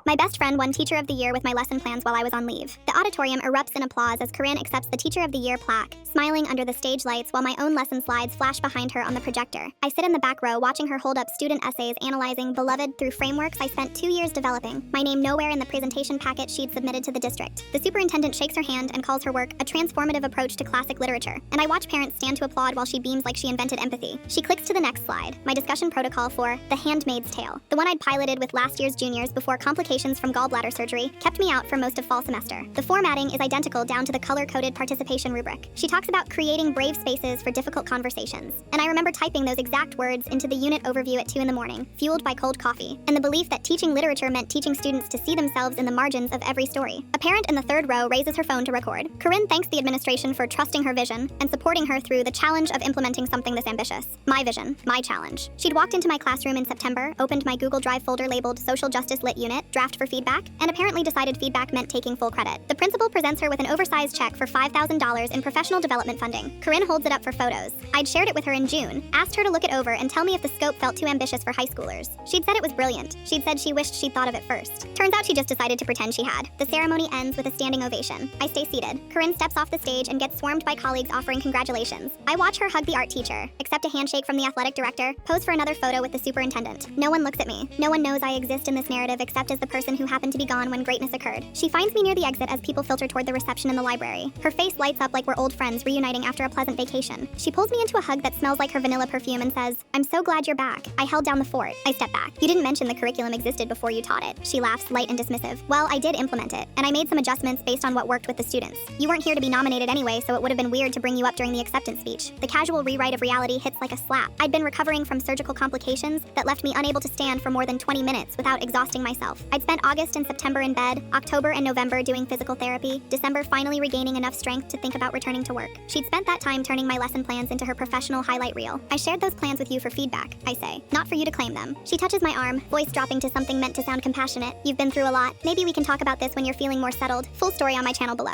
My best friend won Teacher of the Year with my lesson plans while I was on leave. The auditorium erupts in applause as Corinne accepts the Teacher of the Year plaque, smiling under the stage lights while my own lesson slides flash behind her on the projector. I sit in the back row watching her hold up student essays analyzing Beloved through frameworks I spent 2 years developing, my name nowhere in the presentation packet she'd submitted to the district. The superintendent shakes her hand and calls her work a transformative approach to classic literature, and I watch parents stand to applaud while she beams like she invented empathy. She clicks to the next slide, my discussion protocol for The Handmaid's Tale, the one I'd piloted with last year's juniors before complications from gallbladder surgery kept me out for most of fall semester. The formatting is identical down to the color-coded participation rubric. She talks about creating brave spaces for difficult conversations, and I remember typing those exact words into the unit overview at 2 in the morning, fueled by cold coffee, and the belief that teaching literature meant teaching students to see themselves in the margins of every story. A parent in the third row raises her phone to record. Corinne thanks the administration for trusting her vision and supporting her through the challenge of implementing something this ambitious. My vision, my challenge. She'd walked into my classroom in September, opened my Google Drive folder labeled Social Justice Lit Unit, draft for feedback, and apparently decided feedback meant taking full credit. The principal presents her with an oversized check for $5,000 in professional development funding. Corinne holds it up for photos. I'd shared it with her in June, asked her to look it over and tell me if the scope felt too ambitious for high schoolers. She'd said it was brilliant. She'd said she wished she'd thought of it first. Turns out she just decided to pretend she had. The ceremony ends with a standing ovation. I stay seated. Corinne steps off the stage and gets swarmed by colleagues offering congratulations. I watch her hug the art teacher, accept a handshake from the athletic director, pose for another photo with the superintendent. No one looks at me. No one knows I exist in this narrative except as the person who happened to be gone when greatness occurred. She finds me near the exit as people filter toward the reception in the library. Her face lights up like we're old friends reuniting after a pleasant vacation. She pulls me into a hug that smells like her vanilla perfume and says, "I'm so glad you're back." I held down the fort. I step back. "You didn't mention the curriculum existed before you taught it." She laughs, light and dismissive. "Well, I did implement it, and I made some adjustments based on what worked with the students. You weren't here to be nominated anyway, so it would have been weird to bring you up during the acceptance speech." The casual rewrite of reality hits like a slap. I'd been recovering from surgical complications that left me unable to stand for more than 20 minutes without exhausting myself. I'd spent August and September in bed, October and November doing physical therapy, December finally regaining enough strength to think about returning to work. She'd spent that time turning my lesson plans into her professional highlight reel. "I shared those plans with you for feedback," I say, "not for you to claim them." She touches my arm, voice dropping to something meant to sound compassionate. "You've been through a lot. Maybe we can talk about this when you're feeling more settled." Full story on my channel below.